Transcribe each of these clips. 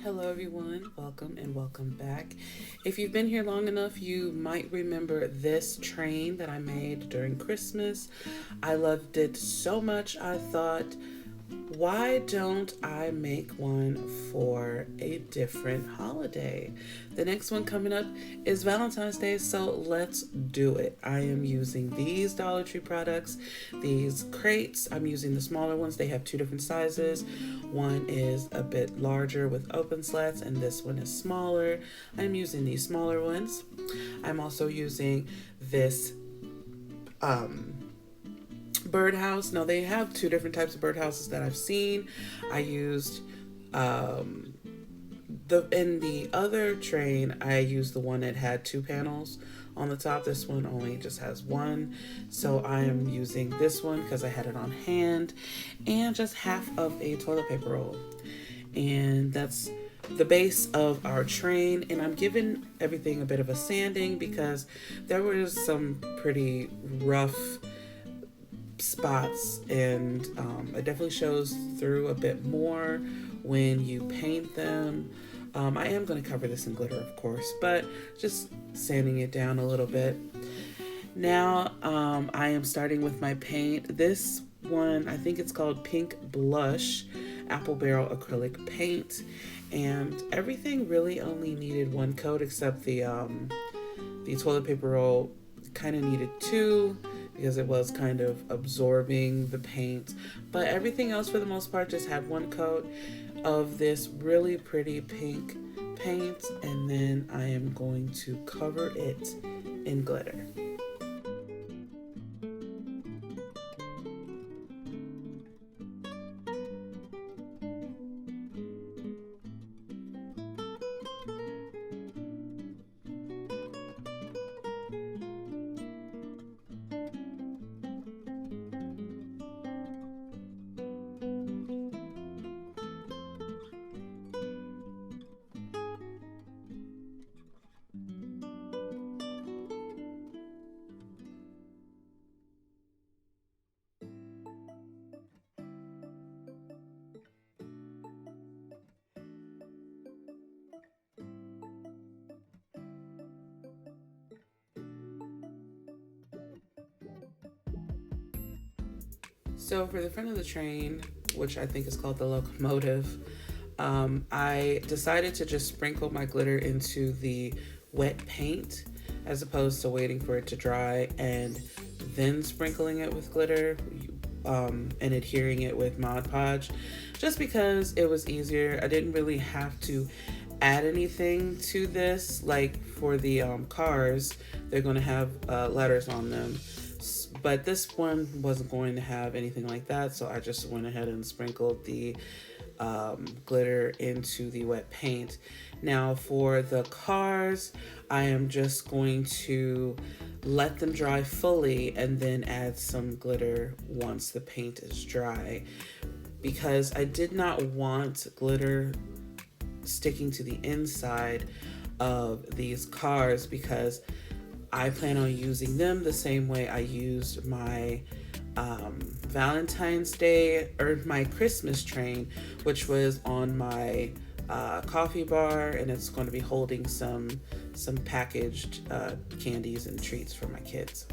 Hello, everyone. Welcome and welcome back. If you've been here long enough, you might remember this train that I made during Christmas. I loved it so much, I thought, why don't I make one for a different holiday? The next one coming up is Valentine's Day, so let's do it. I am using these Dollar Tree products, these crates. I'm using the smaller ones. They have two different sizes. One is a bit larger with open slats, and this one is smaller. I'm using these smaller ones. I'm also using this um, birdhouse. Now they have two different types of birdhouses that I've seen. I used the in the other train. I used the one that had two panels on the top. This one only just has one, so I am using this one because I had it on hand, and just half of a toilet paper roll, and that's the base of our train. And I'm giving everything a bit of a sanding because there was some pretty rough spots, and it definitely shows through a bit more when you paint them. I am going to cover this in glitter, of course, but just sanding it down a little bit. Now I am starting with my paint. This one, I think it's called Pink Blush Apple Barrel Acrylic Paint, and everything really only needed one coat except the toilet paper roll kind of needed two because it was kind of absorbing the paint. But everything else, for the most part, just had one coat of this really pretty pink paint, and then I am going to cover it in glitter. So for the front of the train, which I think is called the locomotive, I decided to just sprinkle my glitter into the wet paint as opposed to waiting for it to dry and then sprinkling it with glitter, and adhering it with Mod Podge, just because it was easier. I didn't really have to add anything to this. Like for the cars, they're going to have letters on them, but this one wasn't going to have anything like that, so I just went ahead and sprinkled the glitter into the wet paint. Now for the cars, I am just going to let them dry fully and then add some glitter once the paint is dry, because I did not want glitter sticking to the inside of these cars, because I plan on using them the same way I used my Valentine's Day or my Christmas train, which was on my coffee bar, and it's going to be holding some packaged candies and treats for my kids.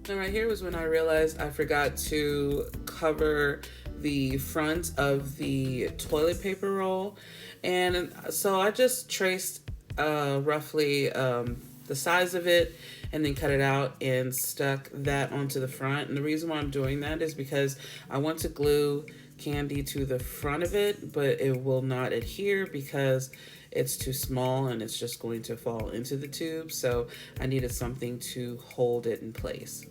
Now right here was when I realized I forgot to cover the front of the toilet paper roll, and so I just traced roughly the size of it and then cut it out and stuck that onto the front. And the reason why I'm doing that is because I want to glue candy to the front of it, but it will not adhere because it's too small and it's just going to fall into the tube. So I needed something to hold it in place.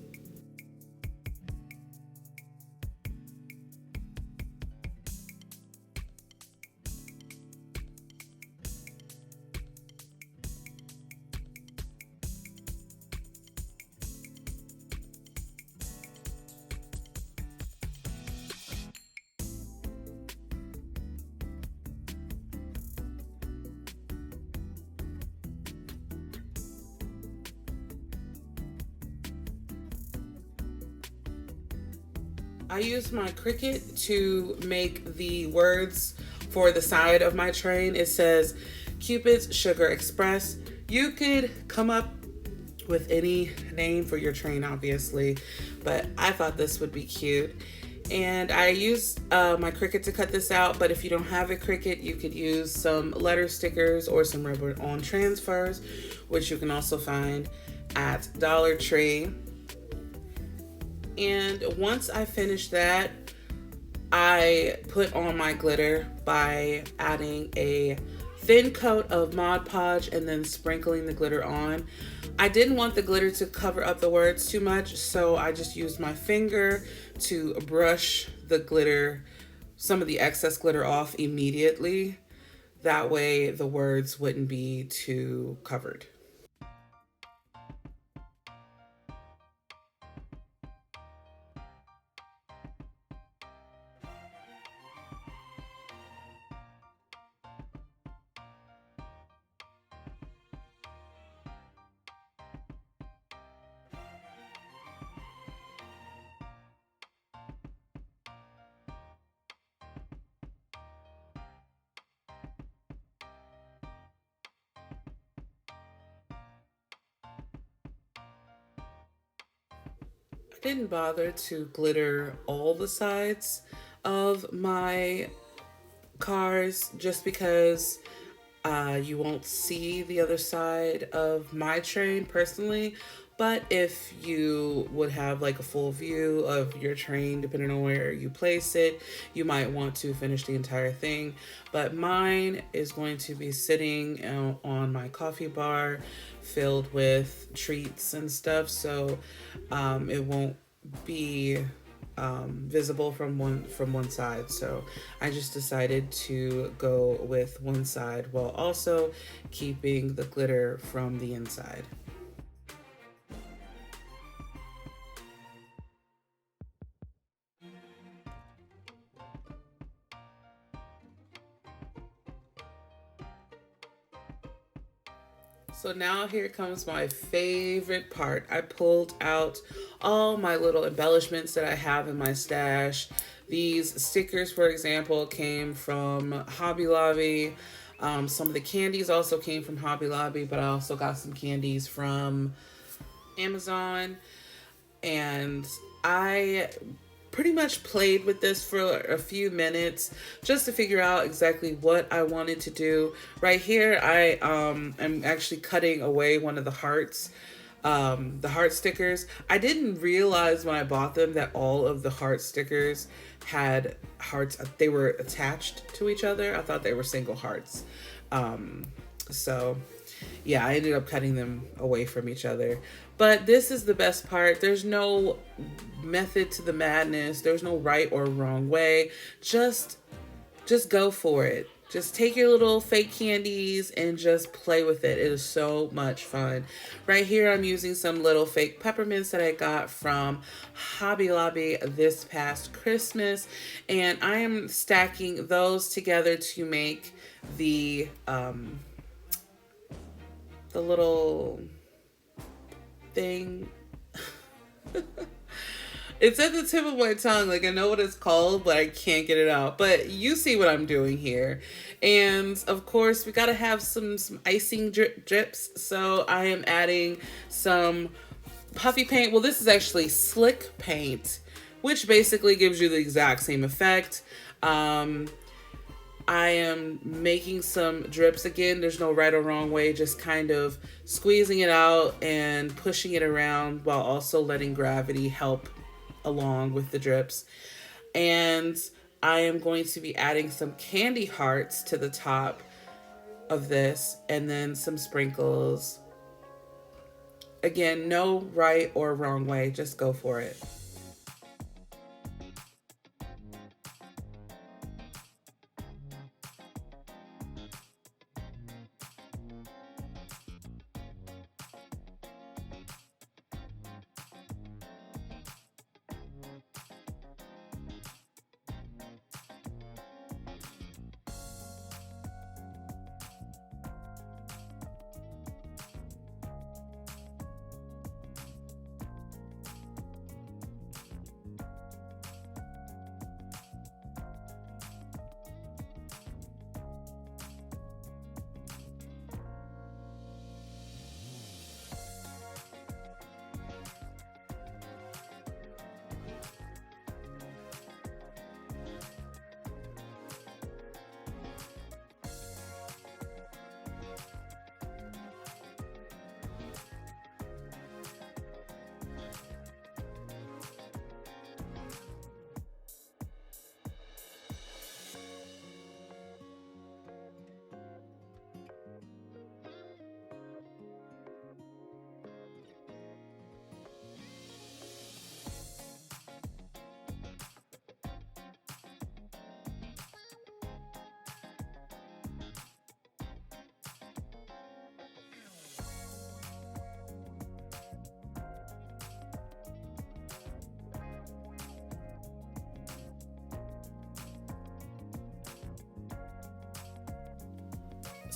I used my Cricut to make the words for the side of my train. It says Cupid's Sugar Express. You could come up with any name for your train, obviously, but I thought this would be cute. And I used my Cricut to cut this out, but if you don't have a Cricut, you could use some letter stickers or some rubber on transfers, which you can also find at Dollar Tree. And once I finished that, I put on my glitter by adding a thin coat of Mod Podge and then sprinkling the glitter on. I didn't want the glitter to cover up the words too much, so I just used my finger to brush the glitter, some of the excess glitter off immediately. That way the words wouldn't be too covered. I didn't bother to glitter all the sides of my cars just because you won't see the other side of my train personally. But if you would have like a full view of your train, depending on where you place it, you might want to finish the entire thing. But mine is going to be sitting on my coffee bar filled with treats and stuff. So it won't be visible from one side. So I just decided to go with one side while also keeping the glitter from the inside. So now here comes my favorite part. I pulled out all my little embellishments that I have in my stash. These stickers, for example, came from Hobby Lobby. Some of the candies also came from Hobby Lobby, but I also got some candies from Amazon. And I pretty much played with this for a few minutes just to figure out exactly what I wanted to do. Right here, I am actually cutting away one of the heart stickers. I didn't realize when I bought them that all of the heart stickers had hearts. They were attached to each other. I thought they were single hearts. So yeah, I ended up cutting them away from each other. But this is the best part. There's no method to the madness. There's no right or wrong way. Just go for it. Just take your little fake candies and just play with it. It is so much fun. Right here, I'm using some little fake peppermints that I got from Hobby Lobby this past Christmas. And I am stacking those together to make the little thing. It's at the tip of my tongue. Like, I know what it's called, but I can't get it out. But you see what I'm doing here. And of course, we gotta have some icing drips. So I am adding some puffy paint. Well, this is actually slick paint, which basically gives you the exact same effect. I am making some drips again. There's no right or wrong way, just kind of squeezing it out and pushing it around while also letting gravity help along with the drips. And I am going to be adding some candy hearts to the top of this and then some sprinkles. Again, no right or wrong way, just go for it.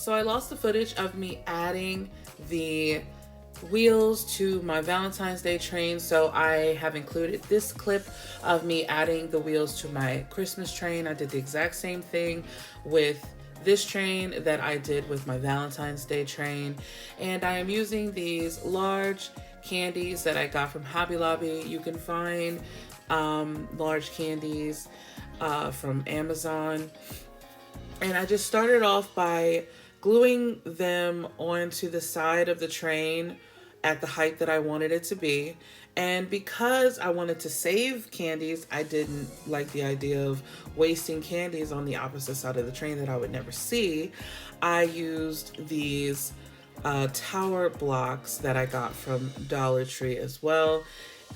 So I lost the footage of me adding the wheels to my Valentine's Day train, so I have included this clip of me adding the wheels to my Christmas train. I did the exact same thing with this train that I did with my Valentine's Day train, and I am using these large candies that I got from Hobby Lobby. You can find large candies from Amazon, and I just started off by gluing them onto the side of the train at the height that I wanted it to be. And because I wanted to save candies, I didn't like the idea of wasting candies on the opposite side of the train that I would never see. I used these tower blocks that I got from Dollar Tree as well,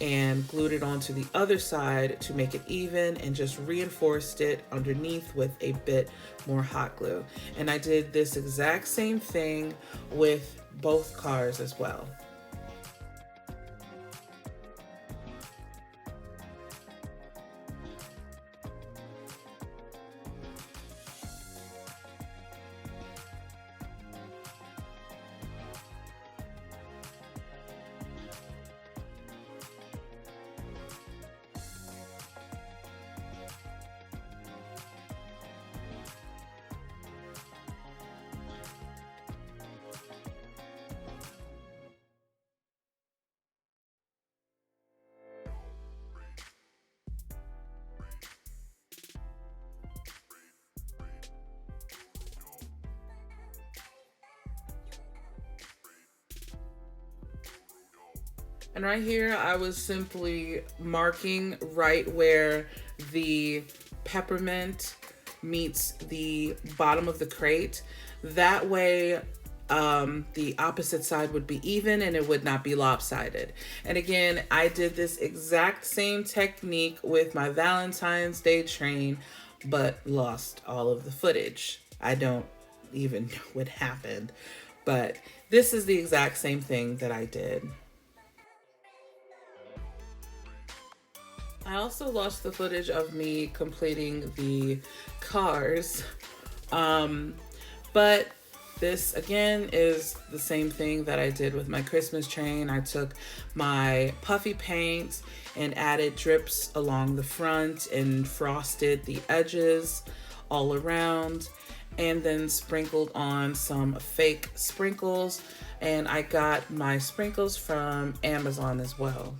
and glued it onto the other side to make it even, and just reinforced it underneath with a bit more hot glue. And I did this exact same thing with both cars as well. And right here, I was simply marking right where the peppermint meets the bottom of the crate. That way, the opposite side would be even and it would not be lopsided. And again, I did this exact same technique with my Valentine's Day train, but lost all of the footage. I don't even know what happened, but this is the exact same thing that I did. I also lost the footage of me completing the cars, but this again is the same thing that I did with my Christmas train. I took my puffy paint and added drips along the front and frosted the edges all around, and then sprinkled on some fake sprinkles, and I got my sprinkles from Amazon as well.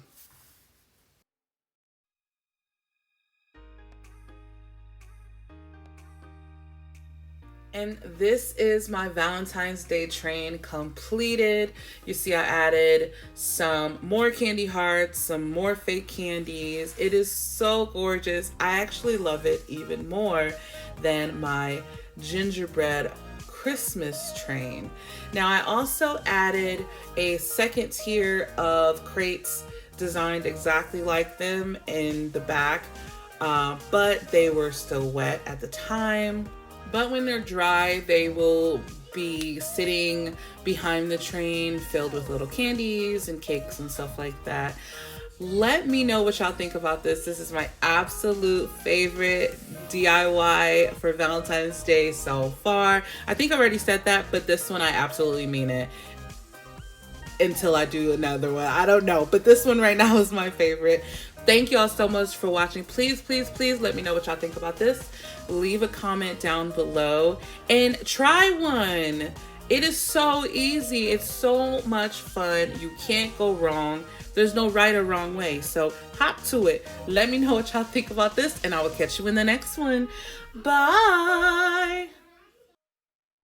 And this is my Valentine's Day train completed. You see I added some more candy hearts, some more fake candies. It is so gorgeous. I actually love it even more than my gingerbread Christmas train. Now I also added a second tier of crates designed exactly like them in the back, but they were still wet at the time. But when they're dry, they will be sitting behind the train filled with little candies and cakes and stuff like that. Let me know what y'all think about this. This is my absolute favorite DIY for Valentine's Day so far. I think I already said that, but this one I absolutely mean it. Until I do another one. I don't know, but this one right now is my favorite. Thank y'all so much for watching. Please, please, please let me know what y'all think about this. Leave a comment down below and try one. It is so easy. It's so much fun. You can't go wrong. There's no right or wrong way. So hop to it. Let me know what y'all think about this, and I will catch you in the next one. Bye.